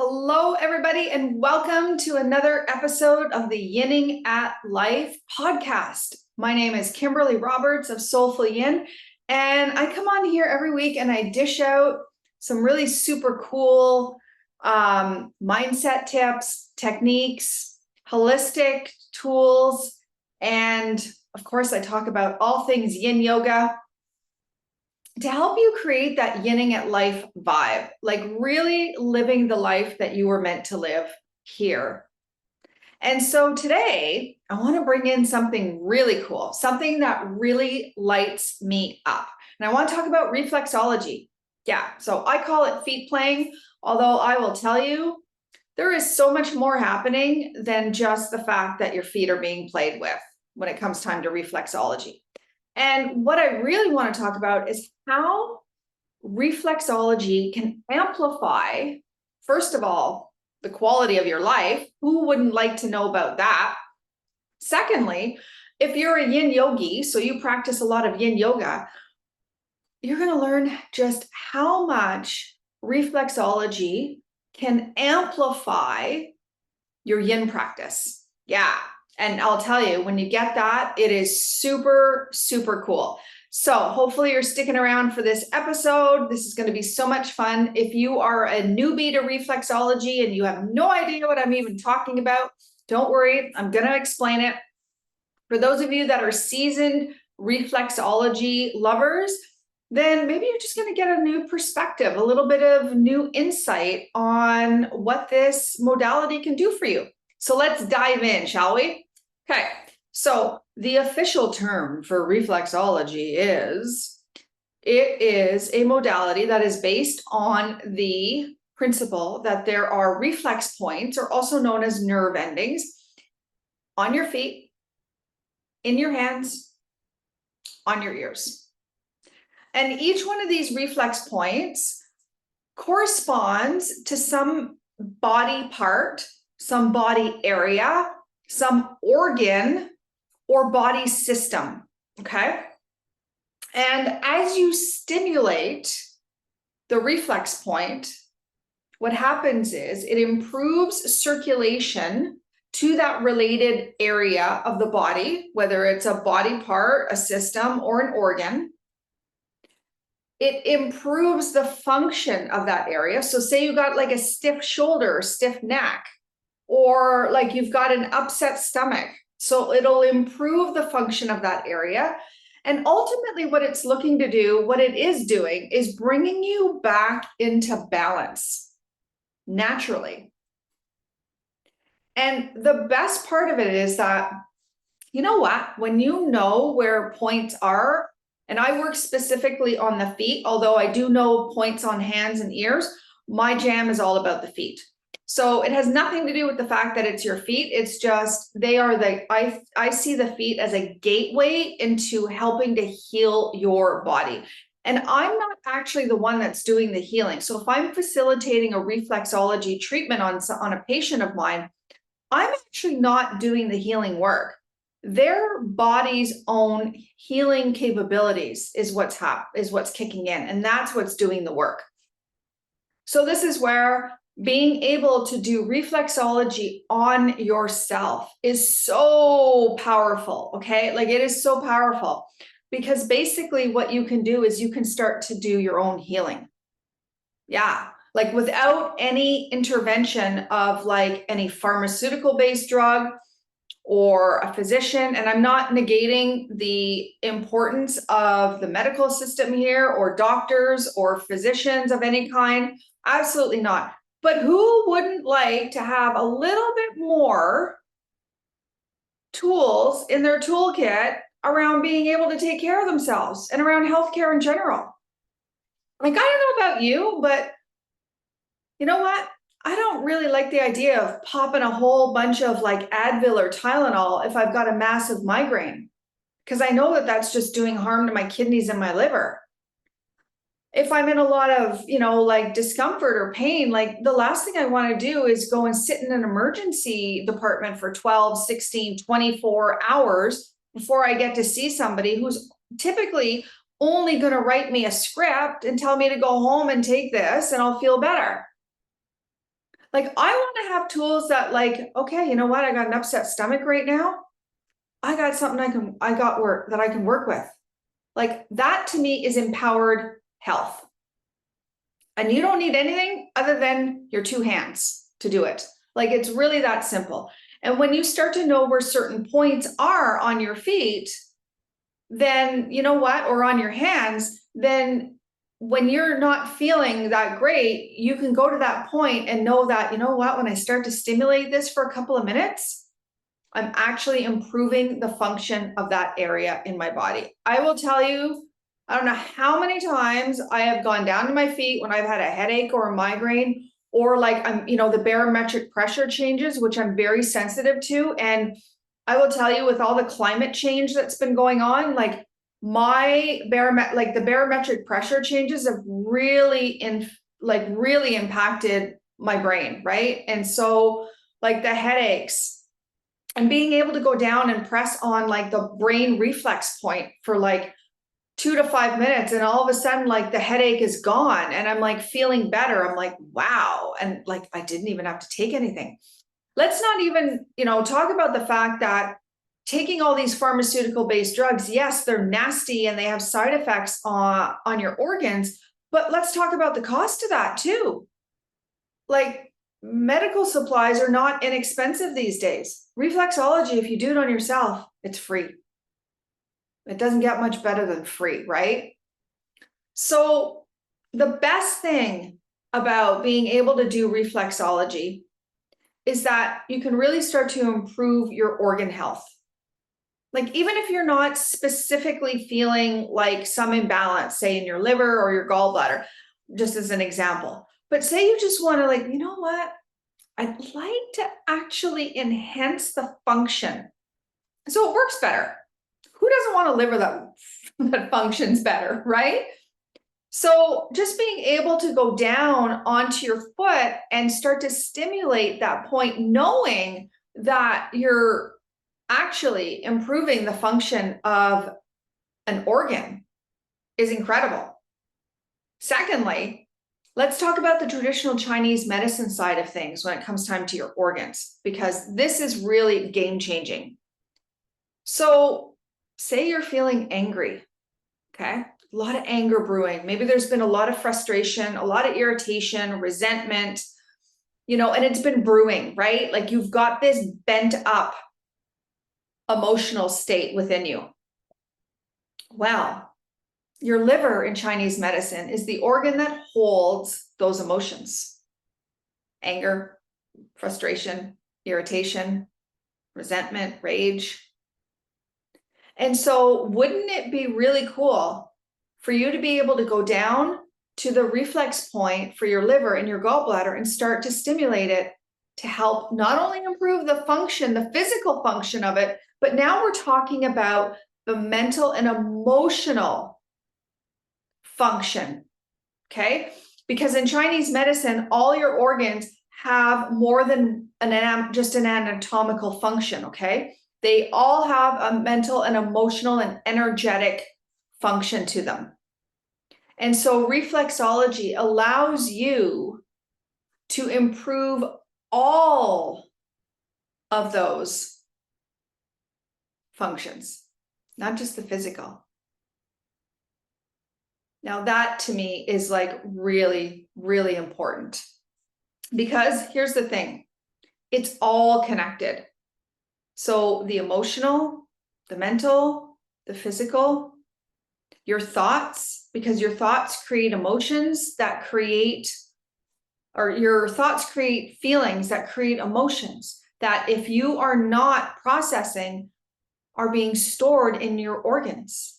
Hello, everybody, and welcome to another episode of the Yinning at Life podcast. My name is Kimberley Roberts of SolefulYin, and I come on here every week and I dish out some really super cool mindset tips, techniques, holistic tools, and of course, I talk about all things Yin Yoga, to help you create that yinning at life vibe, like really living the life that you were meant to live here. And so today, I want to bring in something really cool, something that really lights me up. And I want to talk about reflexology. Yeah, so I call it feet playing, although I will tell you, there is so much more happening than just the fact that your feet are being played with when it comes time to reflexology. And what I really want to talk about is how reflexology can amplify, first of all, the quality of your life. Who wouldn't like to know about that? Secondly, if you're a yin yogi, so you practice a lot of yin yoga, you're going to learn just how much reflexology can amplify your yin practice. Yeah. And I'll tell you, when you get that, it is super, super cool. So hopefully you're sticking around for this episode. This is going to be so much fun. If you are a newbie to reflexology and you have no idea what I'm even talking about, don't worry, I'm going to explain it. For those of you that are seasoned reflexology lovers, then maybe you're just going to get a new perspective, a little bit of new insight on what this modality can do for you. So let's dive in, shall we? Okay, so the official term for reflexology is, it is a modality that is based on the principle that there are reflex points, or also known as nerve endings, on your feet, in your hands, on your ears. And each one of these reflex points corresponds to some body part, some body area, some organ or body system, okay? And as you stimulate the reflex point, what happens is it improves circulation to that related area of the body, whether it's a body part, a system, or an organ. It improves the function of that area. So say you got like a stiff shoulder, stiff neck, or like you've got an upset stomach. So it'll improve the function of that area. And ultimately what it's looking to do, what it is doing, is bringing you back into balance naturally. And the best part of it is that, you know what, when you know where points are, and I work specifically on the feet, although I do know points on hands and ears, my jam is all about the feet. So it has nothing to do with the fact that it's your feet. It's just, they are I see the feet as a gateway into helping to heal your body. And I'm not actually the one that's doing the healing. So if I'm facilitating a reflexology treatment on a patient of mine, I'm actually not doing the healing work. Their body's own healing capabilities is what's kicking in, and that's what's doing the work. So this is where being able to do reflexology on yourself is so powerful, okay? Like, it is so powerful, because basically what you can do is you can start to do your own healing. Yeah, like without any intervention of like any pharmaceutical-based drug or a physician. And I'm not negating the importance of the medical system here, or doctors or physicians of any kind. Absolutely not. But who wouldn't like to have a little bit more tools in their toolkit around being able to take care of themselves and around healthcare in general? Like, I don't know about you, but you know what? I don't really like the idea of popping a whole bunch of like Advil or Tylenol if I've got a massive migraine, because I know that that's just doing harm to my kidneys and my liver. If I'm in a lot of, like discomfort or pain, like the last thing I want to do is go and sit in an emergency department for 12, 16, 24 hours before I get to see somebody who's typically only going to write me a script and tell me to go home and take this and I'll feel better. Like, I want to have tools that, like, okay, you know what? I got an upset stomach right now. I got something that I can work with. Like, that to me is empowered health. And you don't need anything other than your two hands to do it. Like, it's really that simple. And when you start to know where certain points are on your feet, then you know what, or on your hands, then when you're not feeling that great, you can go to that point and know that, you know what, when I start to stimulate this for a couple of minutes, I'm actually improving the function of that area in my body. I will tell you, I don't know how many times I have gone down to my feet when I've had a headache or a migraine, or like the barometric pressure changes, which I'm very sensitive to. And I will tell you, with all the climate change that's been going on, like the barometric pressure changes have really impacted my brain, right? And so like the headaches, and being able to go down and press on like the brain reflex point for like 2 to 5 minutes, and all of a sudden like the headache is gone and I'm like feeling better. I'm like, wow. And like, I didn't even have to take anything. Let's not even, talk about the fact that taking all these pharmaceutical based drugs, yes, they're nasty and they have side effects on your organs, but let's talk about the cost of that too. Like, medical supplies are not inexpensive these days. Reflexology, if you do it on yourself, it's free. It doesn't get much better than free, right? So the best thing about being able to do reflexology is that you can really start to improve your organ health. Like, even if you're not specifically feeling like some imbalance, say in your liver or your gallbladder, just as an example, but say you just want to, like, you know what? I'd like to actually enhance the function so it works better. Who doesn't want a liver that functions better, right? So just being able to go down onto your foot and start to stimulate that point, knowing that you're actually improving the function of an organ, is incredible. Secondly, let's talk about the traditional Chinese medicine side of things when it comes time to your organs, because this is really game-changing. So say you're feeling angry, okay? A lot of anger brewing. Maybe there's been a lot of frustration, a lot of irritation, resentment, and it's been brewing, right? Like, you've got this bent up emotional state within you. Well, your liver in Chinese medicine is the organ that holds those emotions: anger, frustration, irritation, resentment, rage. And so wouldn't it be really cool for you to be able to go down to the reflex point for your liver and your gallbladder and start to stimulate it to help not only improve the function, the physical function of it, but now we're talking about the mental and emotional function, okay? Because in Chinese medicine, all your organs have more than just an anatomical function, okay? They all have a mental and emotional and energetic function to them. And so reflexology allows you to improve all of those functions, not just the physical. Now that to me is like really, really important, because here's the thing, it's all connected. So the emotional, the mental, the physical, your thoughts, because your thoughts create emotions that create, or your thoughts create feelings that create emotions that, if you are not processing, are being stored in your organs,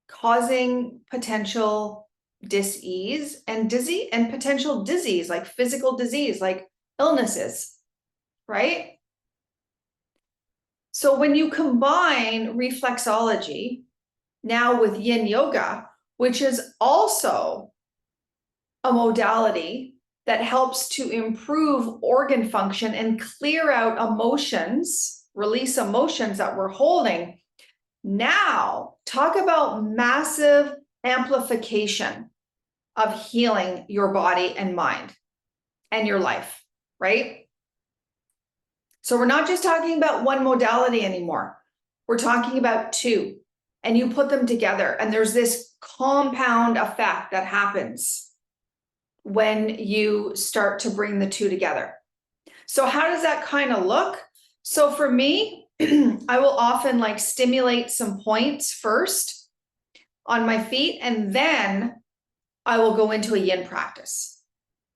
causing potential dis-ease and potential disease, like physical disease, like illnesses, right? So when you combine reflexology now with Yin Yoga, which is also a modality that helps to improve organ function and clear out emotions, release emotions that we're holding, now talk about massive amplification of healing your body and mind and your life. right? So we're not just talking about one modality anymore. We're talking about two, and you put them together, and there's this compound effect that happens when you start to bring the two together. So how does that kind of look? So for me, I will often like stimulate some points first on my feet, and then I will go into a yin practice.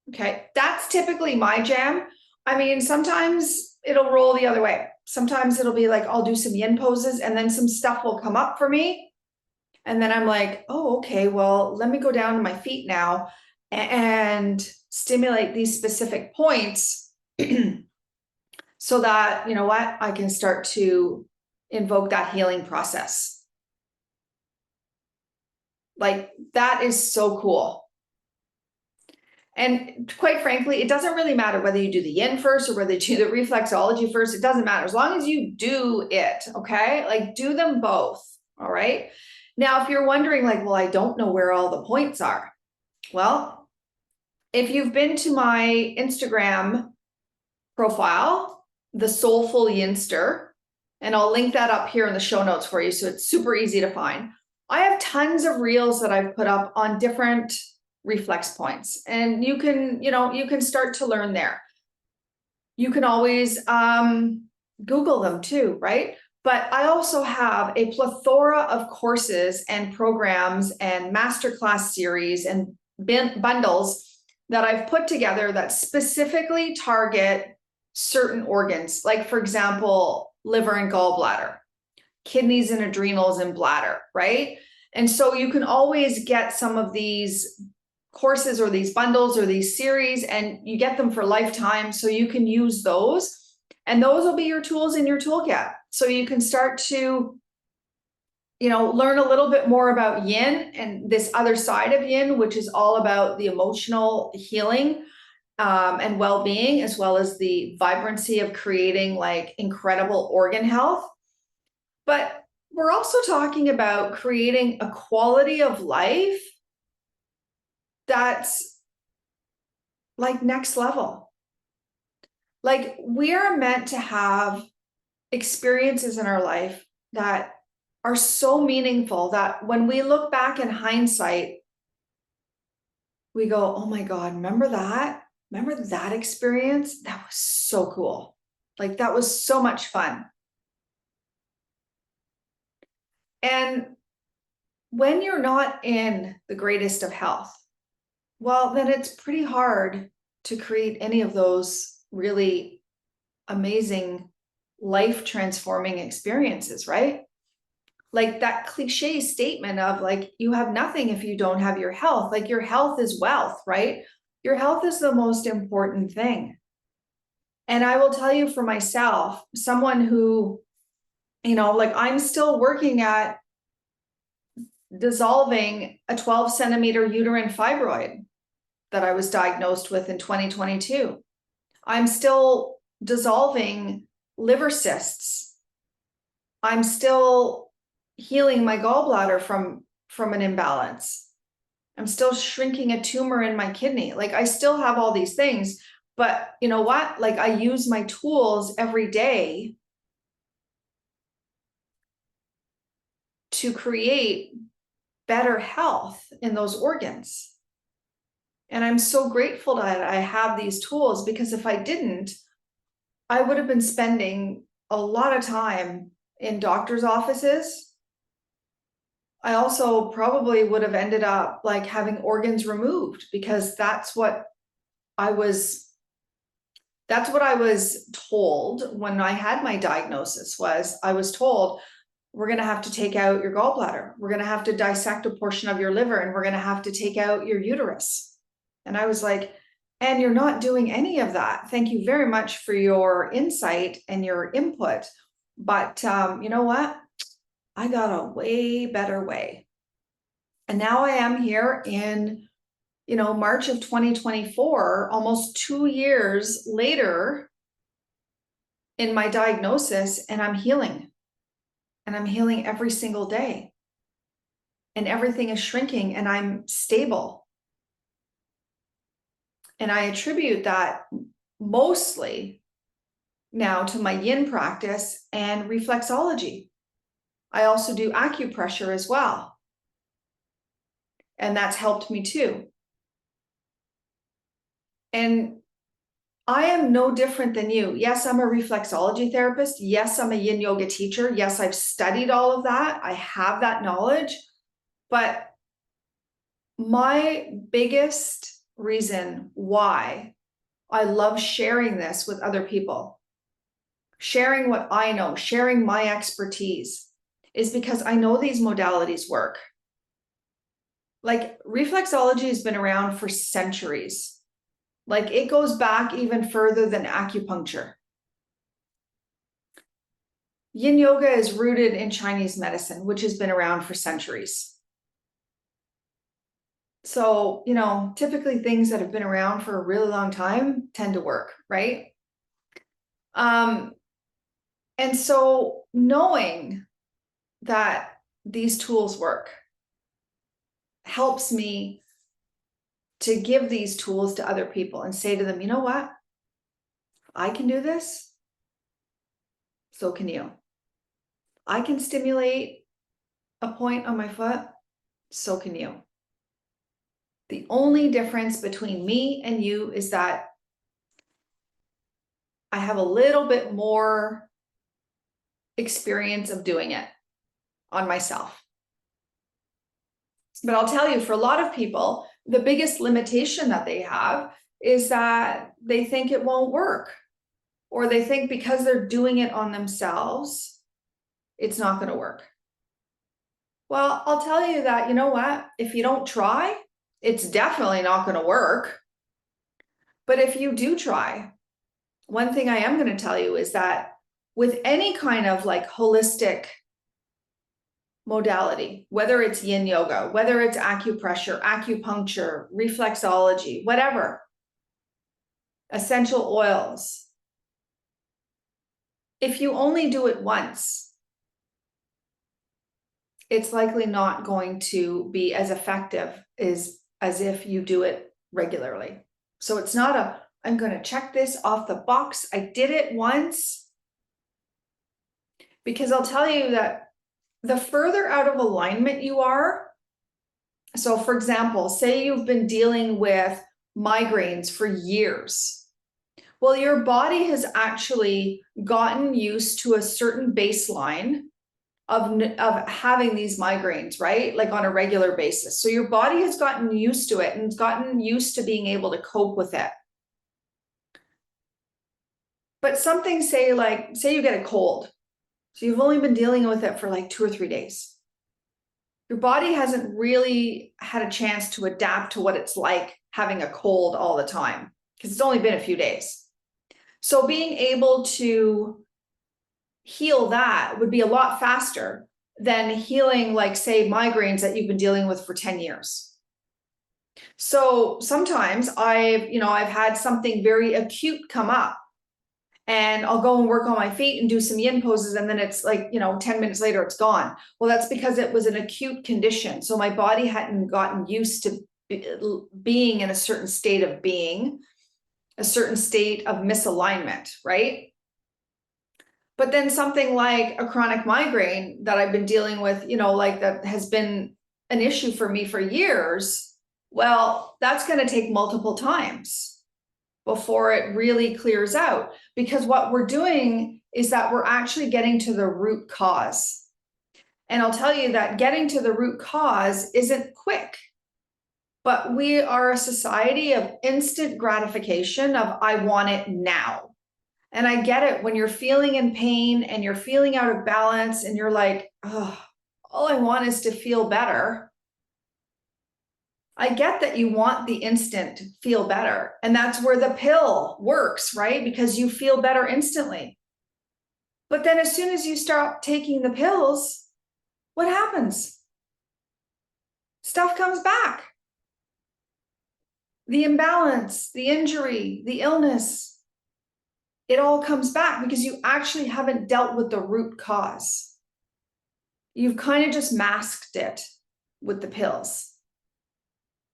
Okay, that's typically my jam. I mean, sometimes it'll roll the other way. Sometimes it'll be like, I'll do some yin poses and then some stuff will come up for me. And then I'm like, oh, okay, well, let me go down to my feet now and stimulate these specific points so that, you know what, I can start to invoke that healing process. Like, that is so cool. And quite frankly, it doesn't really matter whether you do the yin first or whether you do the reflexology first. It doesn't matter as long as you do it. Okay. Like, do them both. All right. Now, if you're wondering like, well, I don't know where all the points are. Well, if you've been to my Instagram profile, the Soulful Yinster, and I'll link that up here in the show notes for you. So it's super easy to find. I have tons of reels that I've put up on different reflex points, and you can start to learn there. You can always Google them too, right? But I also have a plethora of courses and programs and masterclass series and bundles that I've put together that specifically target certain organs, like for example, liver and gallbladder, kidneys and adrenals and bladder, right? And so you can always get some of these courses or these bundles or these series, and you get them for lifetime, so you can use those, and those will be your tools in your toolkit. So you can start to, learn a little bit more about yin and this other side of yin, which is all about the emotional healing and well-being, as well as the vibrancy of creating like incredible organ health. But we're also talking about creating a quality of life that's like next level. Like, we are meant to have experiences in our life that are so meaningful that when we look back in hindsight, we go, oh my God, remember that? Remember that experience? That was so cool. Like, that was so much fun. And when you're not in the greatest of health, well, then it's pretty hard to create any of those really amazing life transforming experiences, right? Like that cliche statement of like, you have nothing if you don't have your health. Like, your health is wealth, right? Your health is the most important thing. And I will tell you, for myself, someone who, like, I'm still working at dissolving a 12 centimeter uterine fibroid that I was diagnosed with in 2022. I'm still dissolving liver cysts. I'm still healing my gallbladder from an imbalance. I'm still shrinking a tumor in my kidney. Like, I still have all these things, but you know what? Like, I use my tools every day to create better health in those organs. And I'm so grateful that I have these tools, because if I didn't, I would have been spending a lot of time in doctor's offices. I also probably would have ended up like having organs removed, because that's what I was told when I had my diagnosis. I was told, we're going to have to take out your gallbladder. We're going to have to dissect a portion of your liver, and we're going to have to take out your uterus. And I was like, and you're not doing any of that. Thank you very much for your insight and your input. But you know what? I got a way better way. And now I am here in, March of 2024, almost 2 years later in my diagnosis, and I'm healing. And I'm healing every single day. And everything is shrinking, and I'm stable. And I attribute that mostly now to my yin practice and reflexology. I also do acupressure as well. And that's helped me too. And I am no different than you. Yes, I'm a reflexology therapist. Yes, I'm a yin yoga teacher. Yes, I've studied all of that. I have that knowledge. But my biggest reason why I love sharing this with other people, sharing what I know, sharing my expertise, is because I know these modalities work. Like, reflexology has been around for centuries. Like, it goes back even further than acupuncture. Yin yoga is rooted in Chinese medicine, which has been around for centuries. So, typically things that have been around for a really long time tend to work, right? And so knowing that these tools work helps me to give these tools to other people and say to them, you know what? I can do this. So can you. I can stimulate a point on my foot. So can you. The only difference between me and you is that I have a little bit more experience of doing it on myself. But I'll tell you, for a lot of people, the biggest limitation that they have is that they think it won't work, or they think because they're doing it on themselves, it's not going to work. Well, I'll tell you that, you know what? If you don't try, it's definitely not going to work. But if you do try, one thing I am going to tell you is that with any kind of like holistic modality, whether it's yin yoga, whether it's acupressure, acupuncture, reflexology, whatever, essential oils, if you only do it once, it's likely not going to be as effective as if you do it regularly. So it's not I'm going to check this off the box. I did it once. Because I'll tell you that the further out of alignment you are, so for example, say you've been dealing with migraines for years. Well, your body has actually gotten used to a certain baseline of having these migraines, right? Like on a regular basis. So your body has gotten used to it and gotten used to being able to cope with it. But something, say you get a cold. So you've only been dealing with it for like 2 or 3 days. Your body hasn't really had a chance to adapt to what it's like having a cold all the time, because it's only been a few days. So being able to heal that would be a lot faster than healing, like, say, migraines that you've been dealing with for 10 years. So sometimes I've had something very acute come up, and I'll go and work on my feet and do some yin poses, and then it's like, 10 minutes later, it's gone. Well, that's because it was an acute condition. So my body hadn't gotten used to being in a certain state of being, a certain state of misalignment, right? But then something like a chronic migraine that I've been dealing with, like that has been an issue for me for years, well, that's going to take multiple times before it really clears out. Because what we're doing is that we're actually getting to the root cause. And I'll tell you that getting to the root cause isn't quick, but we are a society of instant gratification, of I want it now. And I get it when you're feeling in pain and you're feeling out of balance and you're like, oh, all I want is to feel better. I get that you want the instant feel better. And that's where the pill works, right? Because you feel better instantly. But then as soon as you start taking the pills, what happens? Stuff comes back. The imbalance, the injury, the illness, it all comes back because you actually haven't dealt with the root cause. You've kind of just masked it with the pills.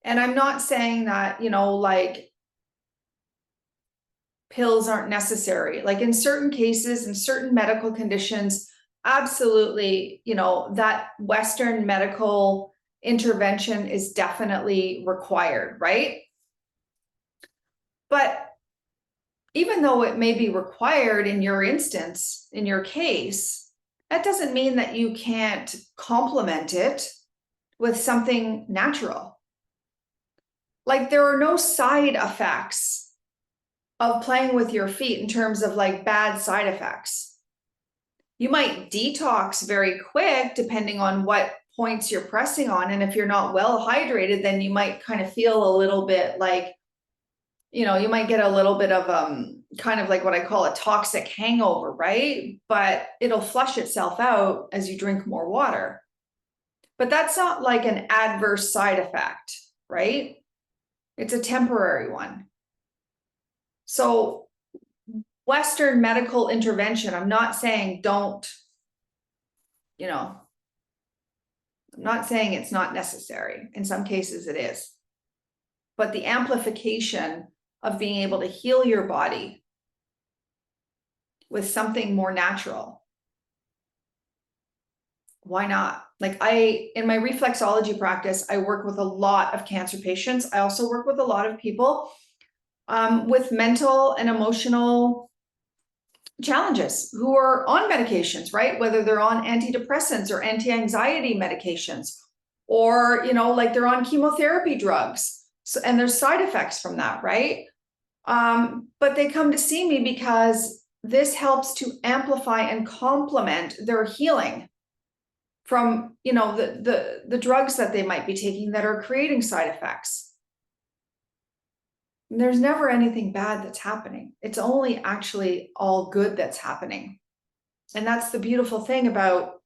And I'm not saying that, pills aren't necessary. Like in certain cases, in certain medical conditions, absolutely, that Western medical intervention is definitely required, right? But even though it may be required in your instance, in your case, that doesn't mean that you can't complement it with something natural. Like there are no side effects of playing with your feet in terms of like bad side effects. You might detox very quick depending on what points you're pressing on. And if you're not well hydrated, then you might kind of feel a little bit like, you might get a little bit of kind of like what I call a toxic hangover, right? But it'll flush itself out as you drink more water. But that's not like an adverse side effect, right? It's a temporary one. So Western medical intervention, I'm not saying don't, I'm not saying it's not necessary. In some cases it is. But the amplification of being able to heal your body with something more natural, why not? Like in my reflexology practice, I work with a lot of cancer patients. I also work with a lot of people with mental and emotional challenges who are on medications, right? Whether they're on antidepressants or anti-anxiety medications, or, like they're on chemotherapy drugs. So, and there's side effects from that, right? But they come to see me because this helps to amplify and complement their healing from, the drugs that they might be taking that are creating side effects. There's never anything bad that's happening. It's only actually all good that's happening. And that's the beautiful thing about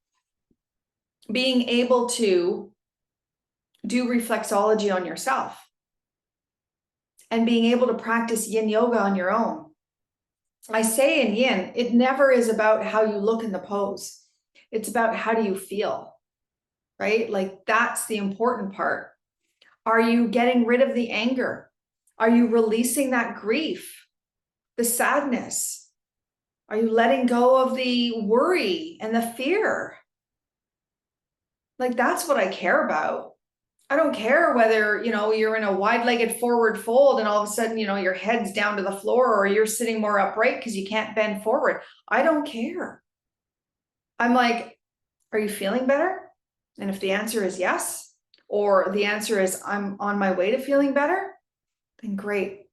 being able to do reflexology on yourself and being able to practice yin yoga on your own. I say in yin, it never is about how you look in the pose. It's about how do you feel, right? Like that's the important part. Are you getting rid of the anger? Are you releasing that grief, the sadness? Are you letting go of the worry and the fear? Like that's what I care about. I don't care whether, you're in a wide-legged forward fold and all of a sudden, your head's down to the floor, or you're sitting more upright because you can't bend forward. I don't care. I'm like, are you feeling better? And if the answer is yes, or the answer is I'm on my way to feeling better, then great.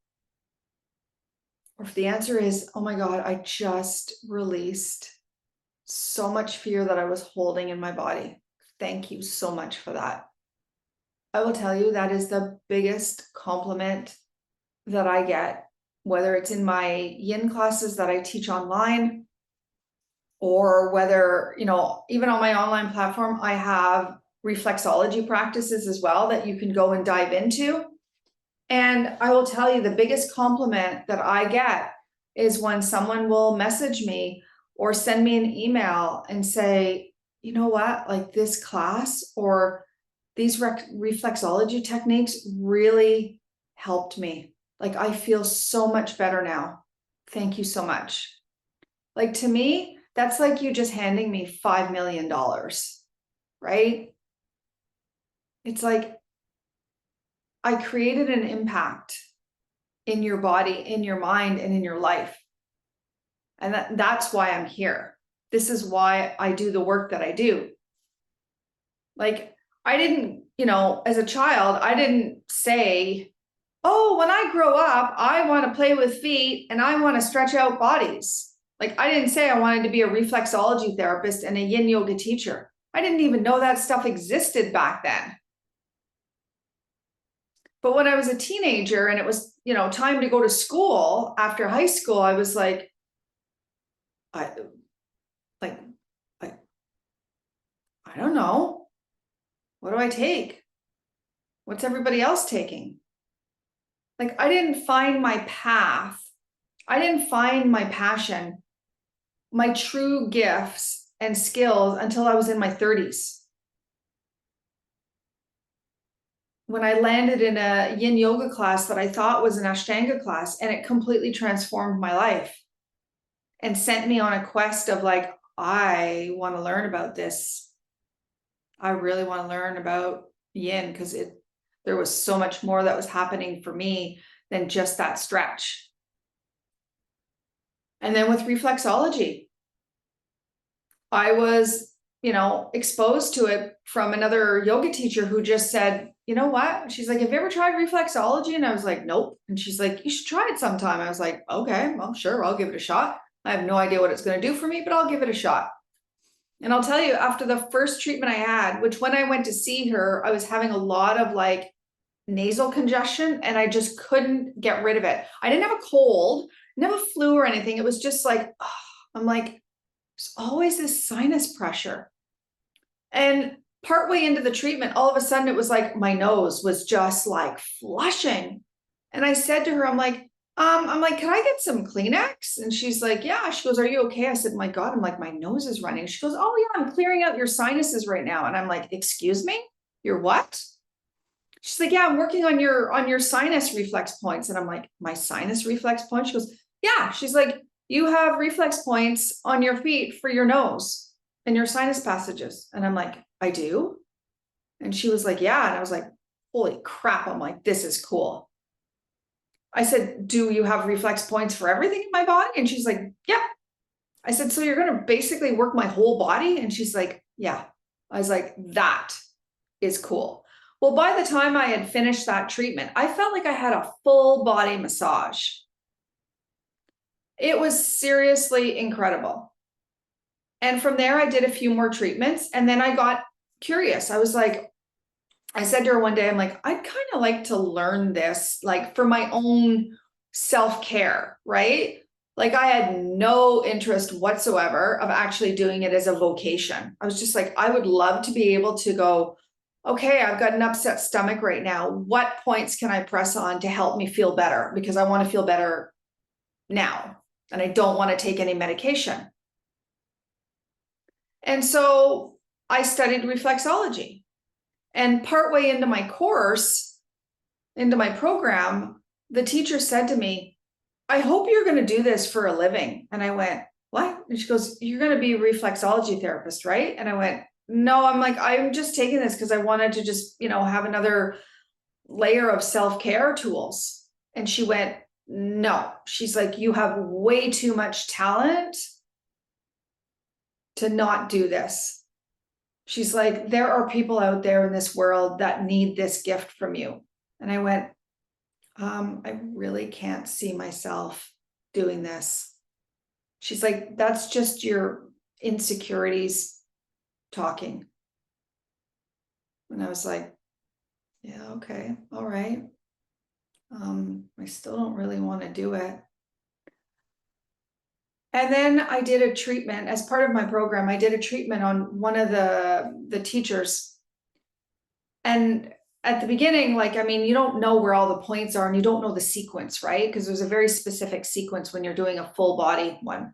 Or if the answer is, oh my God, I just released so much fear that I was holding in my body. Thank you so much for that. I will tell you that is the biggest compliment that I get, whether it's in my yin classes that I teach online, or whether, even on my online platform, I have reflexology practices as well that you can go and dive into. And I will tell you the biggest compliment that I get is when someone will message me or send me an email and say, you know what, like this class or these reflexology techniques really helped me. Like I feel so much better now. Thank you so much. Like to me, that's like you just handing me $5 million, right? It's like I created an impact in your body, in your mind, and in your life. And that's why I'm here. This is why I do the work that I do. Like I didn't, as a child, I didn't say, oh, when I grow up, I want to play with feet and I want to stretch out bodies. Like I didn't say I wanted to be a reflexology therapist and a yin yoga teacher. I didn't even know that stuff existed back then. But when I was a teenager and it was, time to go to school after high school, I was like, I don't know. What do I take? What's everybody else taking? Like I didn't find my path. I didn't find my passion, my true gifts and skills until I was in my 30s. when I landed in a Yin Yoga class that I thought was an Ashtanga class, and it completely transformed my life and sent me on a quest of like, I want to learn about this. I really want to learn about Yin, because there was so much more that was happening for me than just that stretch. And then with reflexology, I was, exposed to it from another yoga teacher who just said, you know what? She's like, have you ever tried reflexology? And I was like, nope. And she's like, you should try it sometime. I was like, okay, well, sure, I'll give it a shot. I have no idea what it's going to do for me, but I'll give it a shot. And I'll tell you, after the first treatment I had, which when I went to see her, I was having a lot of like nasal congestion and I just couldn't get rid of it. I didn't have a cold, never flu or anything. It was just like, I'm like, there's always this sinus pressure. And partway into the treatment, all of a sudden it was like my nose was just like flushing. And I said to her, I'm like, can I get some Kleenex? And she's like, yeah. She goes, are you okay? I said, my God, I'm like, my nose is running. She goes, oh yeah, I'm clearing out your sinuses right now. And I'm like, excuse me? Your what? She's like, yeah, I'm working on your sinus reflex points. And I'm like, my sinus reflex points? She goes, yeah. She's like, you have reflex points on your feet for your nose and your sinus passages. And I'm like, I do? And she was like, yeah. And I was like, holy crap. I'm like, this is cool. I said, do you have reflex points for everything in my body? And she's like, yeah. I said, so you're going to basically work my whole body? And she's like, yeah. I was like, that is cool. Well, by the time I had finished that treatment, I felt like I had a full body massage. It was seriously incredible. And from there, I did a few more treatments, and then I got curious. I was like, I said to her one day, I'm like, I'd kind of like to learn this, like for my own self-care, right? Like I had no interest whatsoever of actually doing it as a vocation. I was just like, I would love to be able to go, okay, I've got an upset stomach right now. What points can I press on to help me feel better? Because I want to feel better now, and I don't want to take any medication. And so I studied reflexology. And partway into my course, into my program, the teacher said to me, I hope you're going to do this for a living. And I went, what? And she goes, you're going to be a reflexology therapist, right? And I went, no. I'm like, I'm just taking this because I wanted to just, have another layer of self-care tools. And she went, no. She's like, you have way too much talent to not do this. She's like, there are people out there in this world that need this gift from you. And I went, I really can't see myself doing this. She's like, that's just your insecurities talking. And I was like, yeah, okay, all right. I still don't really want to do it. And then I did a treatment as part of my program. I did a treatment on one of the teachers. And at the beginning, you don't know where all the points are and you don't know the sequence, right? Because there's a very specific sequence when you're doing a full body one.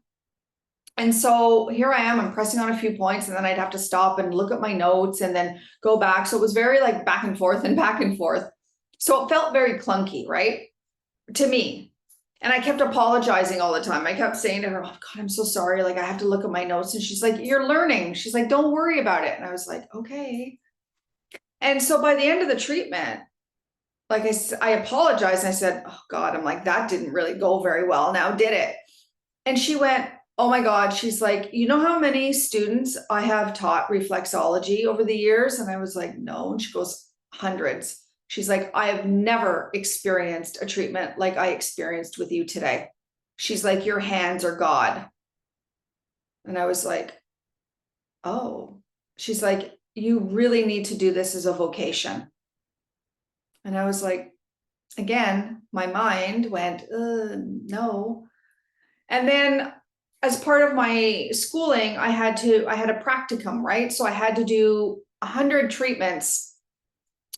And so here I am, I'm pressing on a few points, and then I'd have to stop and look at my notes and then go back. So it was very like back and forth and back and forth. So it felt very clunky, right? To me. And I kept apologizing all the time. I kept saying to her, oh God, I'm so sorry. Like I have to look at my notes. And she's like, you're learning. She's like, don't worry about it. And I was like, okay. And so by the end of the treatment, like I apologized. And I said, oh God, I'm like, that didn't really go very well now, did it? And she went, oh my God. She's like, you know how many students I have taught reflexology over the years? And I was like, no. And she goes, hundreds. She's like, I have never experienced a treatment like I experienced with you today. She's like, your hands are God. And I was like, oh. She's like, you really need to do this as a vocation. And I was like, again, my mind went, no. And then as part of my schooling, I had a practicum, right? So I had to do 100 treatments.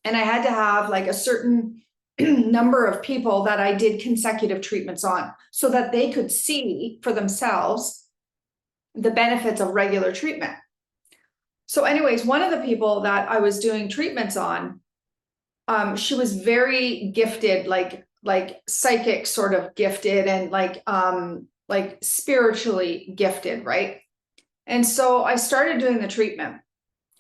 And I had to have like a certain number of people that I did consecutive treatments on so that they could see for themselves the benefits of regular treatment. So anyways, one of the people that I was doing treatments on, she was very gifted, like psychic sort of gifted, and like spiritually gifted, right? And so I started doing the treatment.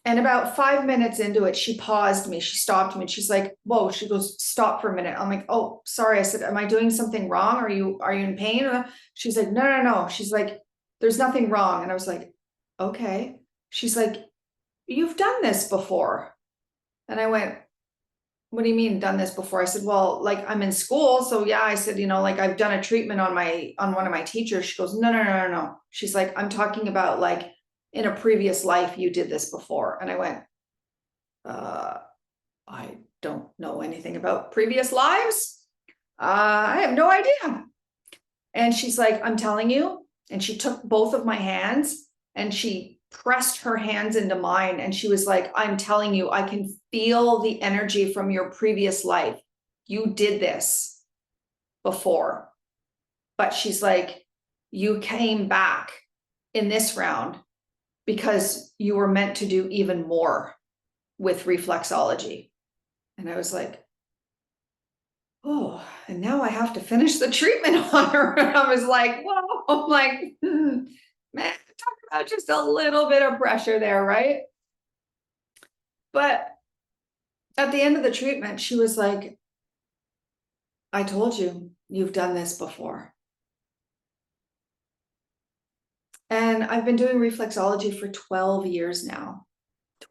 And about 5 minutes into it, she paused me. She stopped me and she's like, whoa, she goes, stop for a minute. I'm like, oh, sorry. I said, am I doing something wrong? Are you in pain? She's like, no. She's like, there's nothing wrong. And I was like, okay. She's like, you've done this before. And I went, what do you mean done this before? I said, well, like I'm in school. So yeah, I said, like I've done a treatment on one of my teachers. She goes, no. She's like, I'm talking about like in a previous life, you did this before. And I went, I don't know anything about previous lives. I have no idea. And she's like, I'm telling you. And she took both of my hands and she pressed her hands into mine. And she was like, I'm telling you, I can feel the energy from your previous life. You did this before. But she's like, you came back in this round because you were meant to do even more with reflexology. And I was like, oh, and now I have to finish the treatment on her. And I was like, whoa, I'm like, man, talk about just a little bit of pressure there, right? But at the end of the treatment, she was like, I told you, you've done this before. And I've been doing reflexology for 12 years now.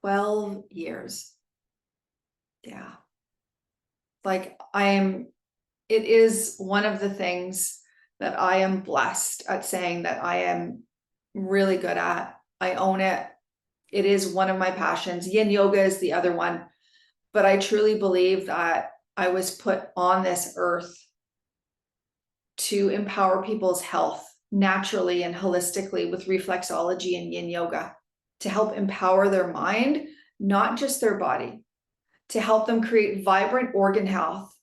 12 years. Yeah. Like it is one of the things that I am blessed at saying that I am really good at. I own it. It is one of my passions. Yin Yoga is the other one. But I truly believe that I was put on this earth to empower people's health naturally and holistically with reflexology and Yin Yoga, to help empower their mind, not just their body, to help them create vibrant organ health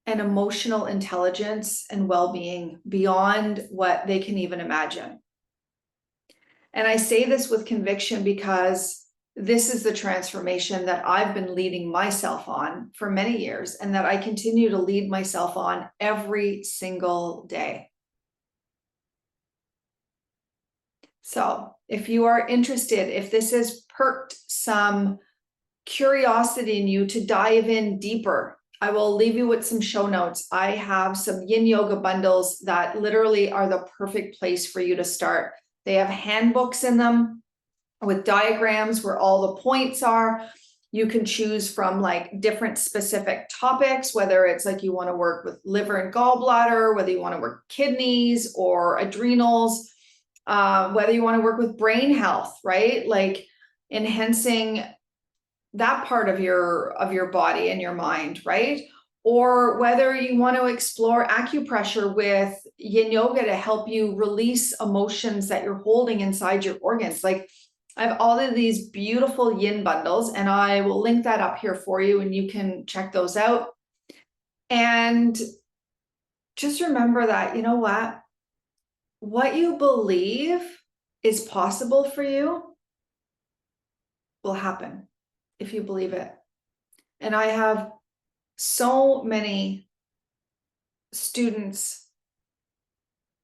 and emotional intelligence and well-being beyond what they can even imagine. And I say this with conviction because this is the transformation that I've been leading myself on for many years, and that I continue to lead myself on every single day. So if you are interested, if this has perked some curiosity in you to dive in deeper, I will leave you with some show notes. I have some Yin Yoga bundles that literally are the perfect place for you to start. They have handbooks in them with diagrams where all the points are. You can choose from like different specific topics, whether it's like you want to work with liver and gallbladder, whether you want to work kidneys or adrenals, whether you want to work with brain health, right? Like enhancing that part of your body and your mind, right? Or whether you want to explore acupressure with Yin Yoga to help you release emotions that you're holding inside your organs. Like I have all of these beautiful Yin bundles, and I will link that up here for you and you can check those out. And just remember that, you know what you believe is possible for you will happen if you believe it. And I have so many students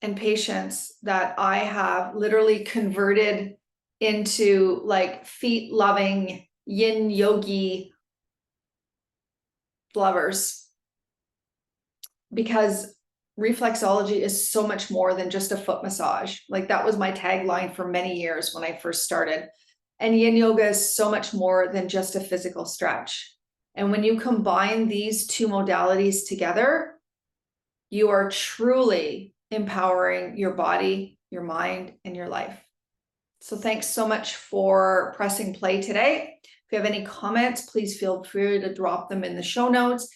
and patients that I have literally converted into like feet loving yin yogi lovers, because reflexology is so much more than just a foot massage. Like that was my tagline for many years when I first started. And yin yoga is so much more than just a physical stretch. And when you combine these two modalities together, you are truly empowering your body, your mind, and your life. So thanks so much for pressing play today. If you have any comments, please feel free to drop them in the show notes.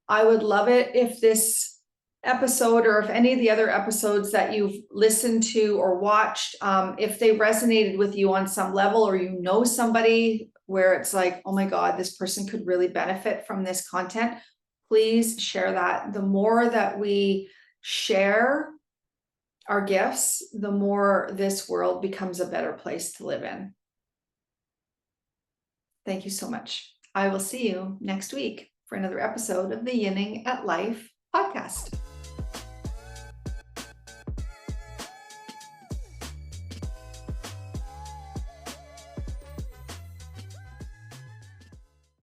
I would love it if this episode, or if any of the other episodes that you've listened to or watched, if they resonated with you on some level, or you know somebody where it's like, oh my God, this person could really benefit from this content, please share that. The more that we share our gifts, the more this world becomes a better place to live in. Thank you so much. I will see you next week. for another episode of the Yinning at Life podcast.